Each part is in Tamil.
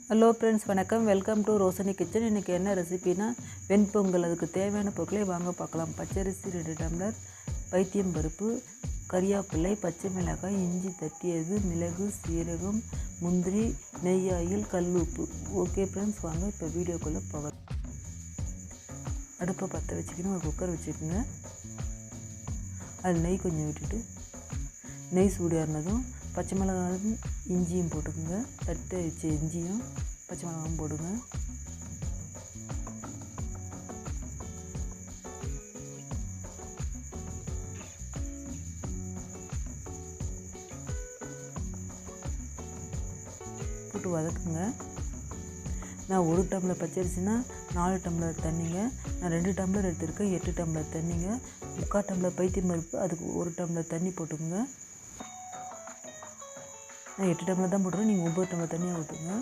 ஹலோ ஃப்ரெண்ட்ஸ், வணக்கம். Welcome to Roshini kitchen. இன்றைக்கி என்ன ரெசிபினா வெண்பொங்கல். அதுக்கு தேவையான பொருட்களை வாங்க பார்க்கலாம். பச்சரிசி 2 டம்ளர், பைத்தியம் பருப்பு, கறிவேப்பிலை, பச்சை மிளகாய், இஞ்சி தட்டியது, மிளகு, சீரகம், முந்திரி, நெய், ஆயில், கல் உப்பு. ஓகே ஃப்ரெண்ட்ஸ், வாங்க இப்போ வீடியோக்குள்ளே போகலாம். அடுப்பை பற்ற வச்சுக்கணும். ஒரு குக்கர் வச்சுக்கோங்க. அது நெய் கொஞ்சம் விட்டுட்டு நெய் சூடானதும் பச்சை மிளகாயும் இஞ்சியும் போட்டுக்கோங்க. தட்டை வச்ச இஞ்சியும் பச்சை மிளகாயும் போடுங்க. போட்டு வதக்குங்க. நான் 1 டம்ளர் பச்சரிசினா 4 டம்ளர் தண்ணிங்க. நான் 2 டம்ளர் எடுத்துருக்கேன். 8 டம்ளர் தண்ணிங்க. 3/4 டம்ளர் பைத்தியம் பருப்பு, அதுக்கு 1 டம்ளர் தண்ணி போட்டுக்கோங்க. நான் 8 டம்ளர் தான் போட்டுறேன். நீங்கள் 9 டம்ளர் தண்ணியாக ஊற்றுங்க.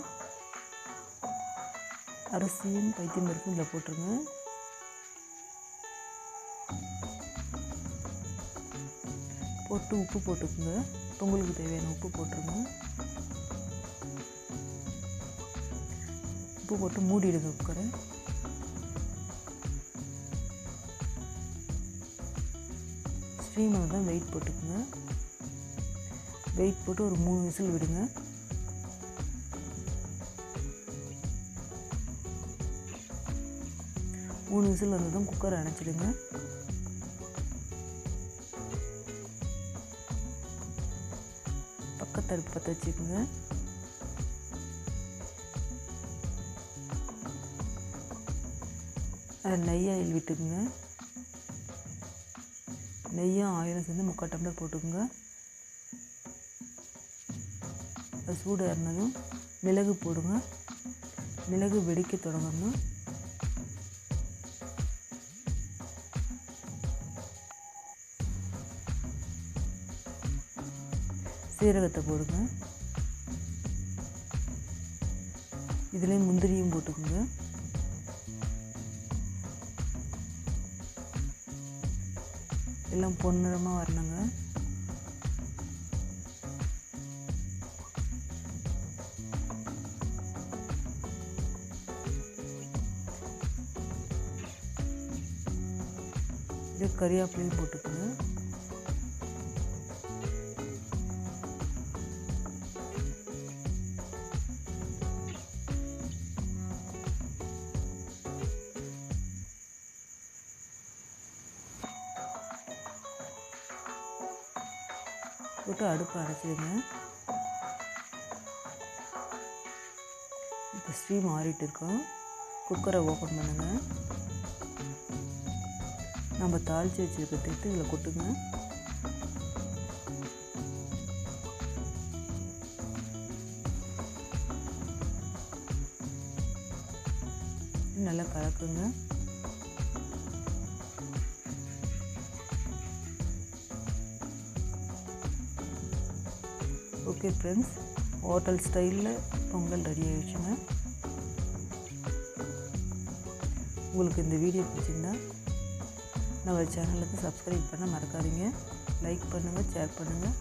அரிசியும் பைத்தியம் பருப்பும் இதில் போட்டுருங்க. போட்டு உப்பு போட்டுக்குங்க. பொங்கலுக்கு தேவையான உப்பு போட்டுருங்க. உப்பு போட்டு மூடிடுங்க குக்கரை. ஸ்டீமில் தான் வெயிட் போட்டுக்குங்க. வெயிட் போட்டு ஒரு 3 விசில் விடுங்க. மூணு விசில் வந்ததும் குக்கரை அணைச்சிடுங்க. பக்கத்து அடுப்பு பற்ற வச்சுக்கோங்க. அதில் நெய் ஆயில் விட்டுக்குங்க. நெய்யும் ஆயிலும் சேர்ந்து 3/4 டம்ளர் போட்டுக்குங்க. அது சூடு ஏறினதும் மிளகு போடுங்க. மிளகு வெடிக்க தொடங்கணும். சீரகத்தை போடுங்க. இதுலேயும் முந்திரியும் போட்டுக்கோங்க. எல்லாம் பொன்னிறமாக வரணுங்க. இது கறிவேப்பிலையும் போட்டுக்கோங்க. போட்டு அடுப்பை அடைச்சிடுங்க. இப்போ ஸ்டீம் ஆறிட்டு இருக்கோம். குக்கரை ஓப்பன் பண்ணுங்கள். நம்ம தாளித்து வச்சுருக்க எடுத்து இதில் கொட்டுங்க. நல்லா கலக்குங்க. ஓகே ஃப்ரெண்ட்ஸ், ஹோட்டல் ஸ்டைலில் பொங்கல் ரெடி ஆகிடுச்சுங்க. உங்களுக்கு இந்த வீடியோ பிடிச்சிருந்தா நம்ம சேனலுக்கு சப்ஸ்கிரைப் பண்ண மறக்காதீங்க. லைக் பண்ணுங்கள், ஷேர் பண்ணுங்கள்.